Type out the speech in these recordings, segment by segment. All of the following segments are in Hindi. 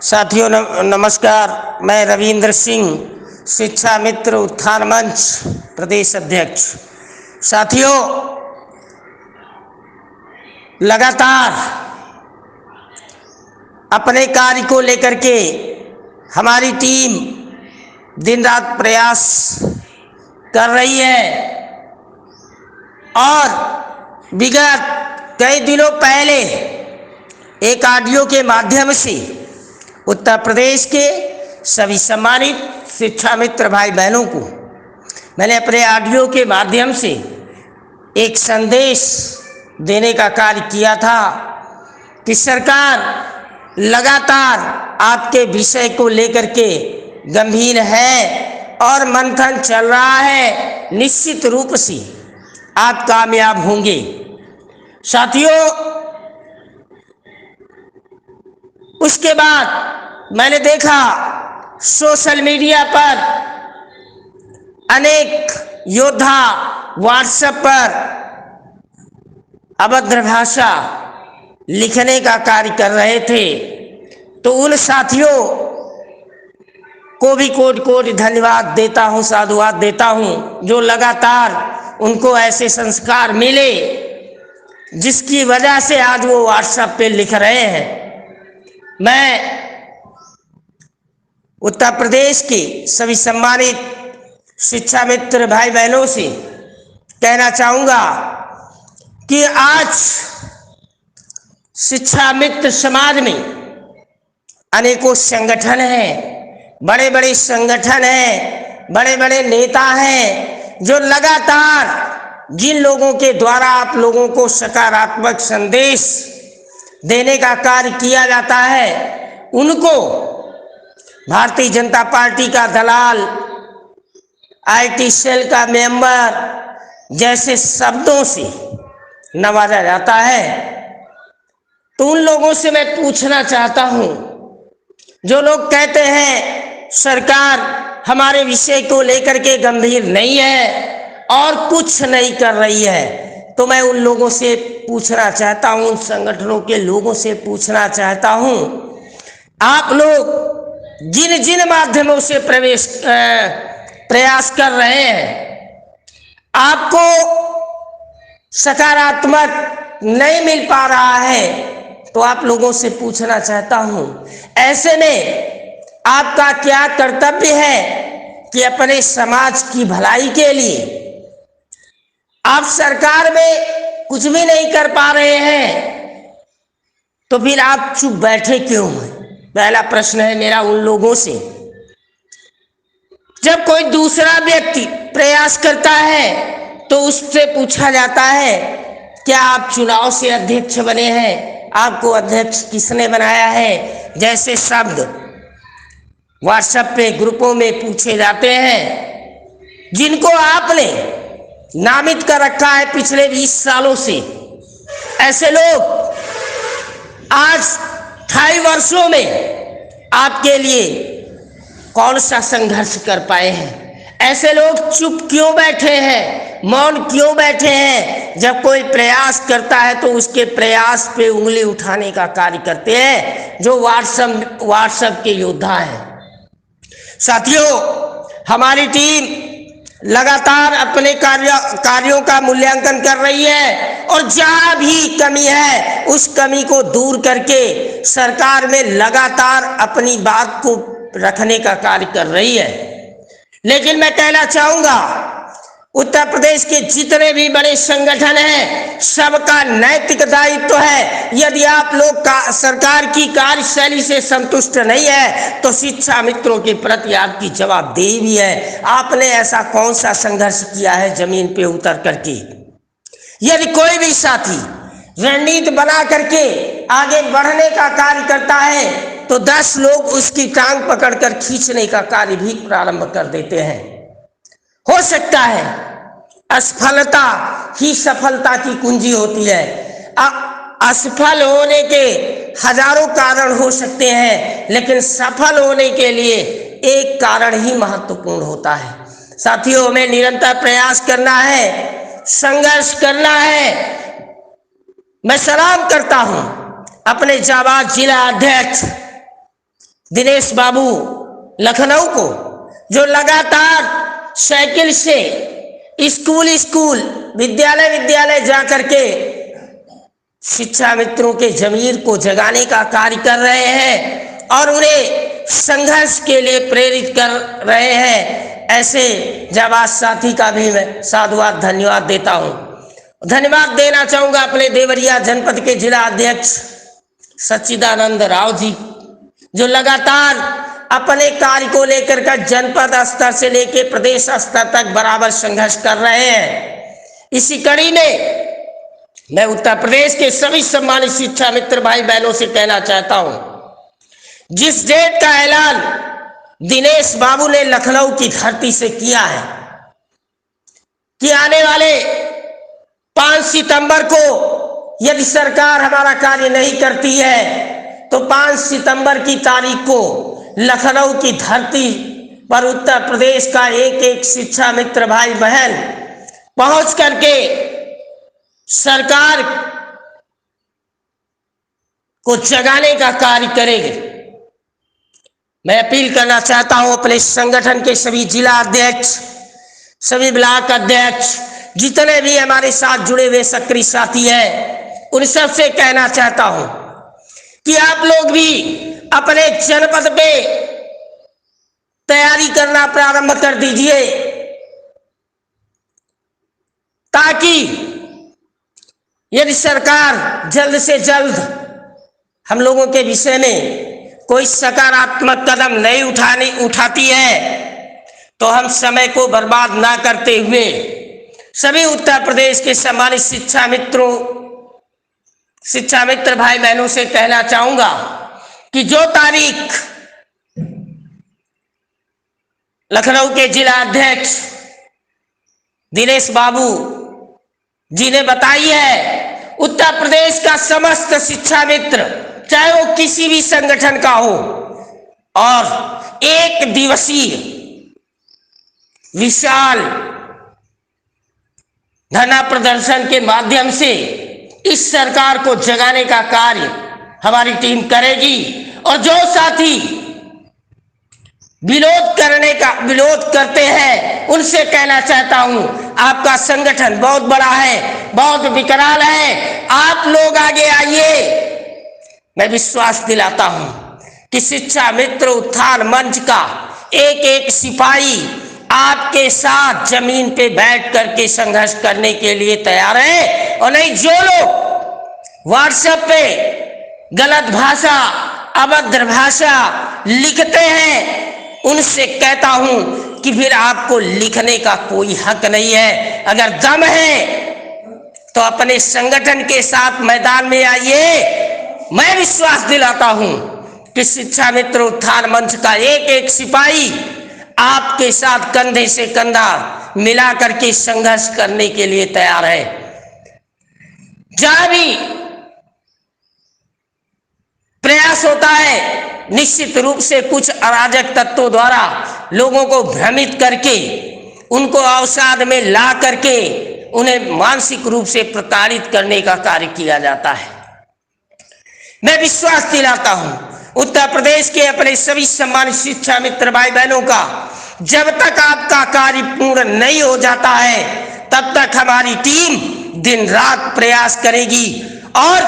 साथियों नमस्कार। मैं रविंद्र सिंह, शिक्षा मित्र उत्थान मंच प्रदेश अध्यक्ष। साथियों, लगातार अपने कार्य को लेकर के हमारी टीम दिन रात प्रयास कर रही है और विगत कई दिनों पहले एक ऑडियो के माध्यम से उत्तर प्रदेश के सभी सम्मानित शिक्षा मित्र भाई बहनों को मैंने अपने ऑडियो के माध्यम से एक संदेश देने का कार्य किया था कि सरकार लगातार आपके विषय को लेकर के गंभीर है और मंथन चल रहा है। निश्चित रूप से आप कामयाब होंगे। साथियों, उसके बाद मैंने देखा सोशल मीडिया पर अनेक योद्धा व्हाट्सएप पर अभद्र भाषा लिखने का कार्य कर रहे थे, तो उन साथियों को भी कोटि कोटि धन्यवाद देता हूं, साधुवाद देता हूं, जो लगातार उनको ऐसे संस्कार मिले जिसकी वजह से आज वो व्हाट्सएप पे लिख रहे हैं। मैं उत्तर प्रदेश के सभी सम्मानित शिक्षा मित्र भाई बहनों से कहना चाहूँगा कि आज शिक्षा मित्र समाज में अनेकों संगठन हैं, बड़े बड़े संगठन हैं, बड़े बड़े नेता हैं, जो लगातार जिन लोगों के द्वारा आप लोगों को सकारात्मक संदेश देने का कार्य किया जाता है, उनको भारतीय जनता पार्टी का दलाल, आईटी सेल का मेंबर जैसे शब्दों से नवाजा जाता है। तो उन लोगों से मैं पूछना चाहता हूं, जो लोग कहते हैं सरकार हमारे विषय को लेकर के गंभीर नहीं है और कुछ नहीं कर रही है, तो मैं उन लोगों से पूछना चाहता हूं, उन संगठनों के लोगों से पूछना चाहता हूं, आप लोग जिन जिन माध्यमों से प्रयास कर रहे हैं, आपको सकारात्मक नहीं मिल पा रहा है, तो आप लोगों से पूछना चाहता हूं, ऐसे में आपका क्या कर्तव्य है कि अपने समाज की भलाई के लिए आप सरकार में कुछ भी नहीं कर पा रहे हैं, तो फिर आप चुप बैठे क्यों हैं? पहला प्रश्न है मेरा उन लोगों से। जब कोई दूसरा व्यक्ति प्रयास करता है तो उससे पूछा जाता है, क्या आप चुनाव से अध्यक्ष बने हैं? आपको अध्यक्ष किसने बनाया है? जैसे शब्द व्हाट्सएप पे ग्रुपों में पूछे जाते हैं, जिनको आपने नामित कर रखा है पिछले 20 सालों से। ऐसे लोग आज 2.5 वर्षों में आपके लिए कौन सा संघर्ष कर पाए हैं? ऐसे लोग चुप क्यों बैठे हैं, मौन क्यों बैठे हैं? जब कोई प्रयास करता है तो उसके प्रयास पे उंगली उठाने का कार्य करते हैं, जो व्हाट्सएप के योद्धा हैं। साथियों, हमारी टीम लगातार अपने कार्यों का मूल्यांकन कर रही है और जहां भी कमी है उस कमी को दूर करके सरकार में लगातार अपनी बात को रखने का कार्य कर रही है। लेकिन मैं कहना चाहूंगा, उत्तर प्रदेश के जितने भी बड़े संगठन हैं, सबका नैतिक दायित्व है। यदि आप लोग सरकार की कार्यशैली से संतुष्ट नहीं है तो शिक्षा मित्रों के प्रति आपकी जवाबदेही भी है। आपने ऐसा कौन सा संघर्ष किया है जमीन पे उतर करके? यदि कोई भी साथी रणनीति बना करके आगे बढ़ने का कार्य करता है तो 10 लोग उसकी टांग पकड़कर खींचने का कार्य भी प्रारंभ कर देते हैं। हो सकता है असफलता ही सफलता की कुंजी होती है। असफल होने के हजारों कारण हो सकते हैं, लेकिन सफल होने के लिए एक कारण ही महत्वपूर्ण होता है। साथियों, हमें निरंतर प्रयास करना है, संघर्ष करना है। मैं सलाम करता हूं अपने जाबाज जिला अध्यक्ष दिनेश बाबू लखनऊ को, जो लगातार साइकिल से स्कूल विद्यालय जा करके शिक्षा मित्रों के जमीर को जगाने का कार्य कर रहे हैं और उन्हें संघर्ष के लिए प्रेरित कर रहे हैं। ऐसे जाबाज साथी का भी मैं साधुवाद धन्यवाद देता हूं। धन्यवाद देना चाहूंगा अपने देवरिया जनपद के जिला अध्यक्ष सच्चिदानंद राव जी, जो लगातार अपने कार्य को लेकर का जनपद स्तर से लेकर प्रदेश स्तर तक बराबर संघर्ष कर रहे हैं। इसी कड़ी में मैं उत्तर प्रदेश के सभी सम्मानित शिक्षा मित्र भाई बहनों से कहना चाहता हूं, जिस डेट का ऐलान दिनेश बाबू ने लखनऊ की धरती से किया है कि आने वाले 5 सितंबर को यदि सरकार हमारा कार्य नहीं करती है तो 5 सितंबर की तारीख को लखनऊ की धरती पर उत्तर प्रदेश का एक एक शिक्षा मित्र भाई बहन पहुंच करके सरकार को जगाने का कार्य करेंगे। मैं अपील करना चाहता हूं अपने संगठन के सभी जिला अध्यक्ष, सभी ब्लॉक अध्यक्ष, जितने भी हमारे साथ जुड़े हुए सक्रिय साथी हैं, उन सब से कहना चाहता हूं कि आप लोग भी अपने जनपद पे तैयारी करना प्रारंभ कर दीजिए, ताकि यदि सरकार जल्द से जल्द हम लोगों के विषय में कोई सकारात्मक कदम नहीं उठाती है तो हम समय को बर्बाद ना करते हुए सभी उत्तर प्रदेश के सम्मानित शिक्षा मित्र भाई बहनों से कहना चाहूंगा कि जो तारीख लखनऊ के जिला अध्यक्ष दिनेश बाबू जी ने बताई है, उत्तर प्रदेश का समस्त शिक्षा मित्र चाहे वो किसी भी संगठन का हो और एक दिवसीय विशाल धरना प्रदर्शन के माध्यम से इस सरकार को जगाने का कार्य हमारी टीम करेगी। और जो साथी विरोध करते हैं उनसे कहना चाहता हूं, आपका संगठन बहुत बड़ा है, बहुत विकराल है, आप लोग आगे आइए। मैं विश्वास दिलाता हूं कि शिक्षा मित्र उत्थान मंच का एक एक सिपाही आपके साथ जमीन पे बैठ करके संघर्ष करने के लिए तैयार है। और नहीं, जो लोग व्हाट्सएप पे गलत भाषा, अभद्र भाषा लिखते हैं, उनसे कहता हूं कि फिर आपको लिखने का कोई हक नहीं है। अगर दम है तो अपने संगठन के साथ मैदान में आइए। मैं विश्वास दिलाता हूं कि शिक्षा मित्र उत्थान मंच का एक एक सिपाही आपके साथ कंधे से कंधा मिला करके संघर्ष करने के लिए तैयार है। जहां भी प्रयास होता है, निश्चित रूप से कुछ अराजक तत्वों द्वारा लोगों को भ्रमित करके उनको अवसाद में ला करके उन्हें मानसिक रूप से प्रताड़ित करने का कार्य किया जाता है। मैं विश्वास दिलाता हूं उत्तर प्रदेश के अपने सभी सम्मानित शिक्षा मित्र भाई बहनों का, जब तक आपका कार्य पूर्ण नहीं हो जाता है तब तक हमारी टीम दिन रात प्रयास करेगी। और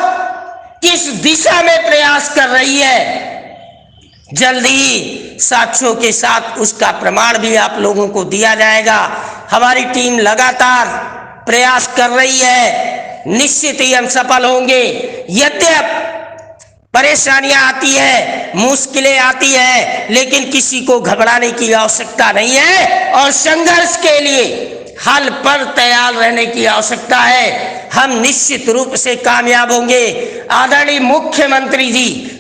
किस दिशा में प्रयास कर रही है, जल्द ही साक्ष्यों के साथ उसका प्रमाण भी आप लोगों को दिया जाएगा। हमारी टीम लगातार प्रयास कर रही है, निश्चित ही हम सफल होंगे। यद्यपि परेशानियां आती है, मुश्किलें आती है, लेकिन किसी को घबराने की आवश्यकता नहीं है और संघर्ष के लिए हल पर तैयार रहने की आवश्यकता है। हम निश्चित रूप से कामयाब होंगे। आदरणीय मुख्यमंत्री जी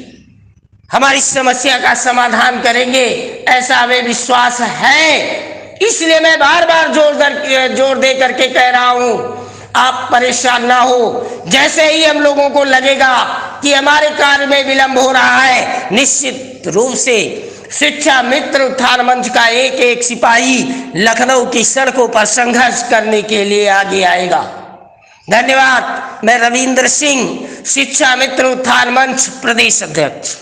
हमारी समस्या का समाधान करेंगे, ऐसा हमें विश्वास है। इसलिए मैं बार बार जोर दे करके कह रहा हूं, आप परेशान ना हो। जैसे ही हम लोगों को लगेगा कि हमारे कार्य में विलंब हो रहा है, निश्चित रूप से शिक्षा मित्र उत्थान मंच का एक एक सिपाही लखनऊ की सड़कों पर संघर्ष करने के लिए आगे आएगा। धन्यवाद। मैं रविंद्र सिंह, शिक्षा मित्र उत्थान मंच प्रदेश अध्यक्ष।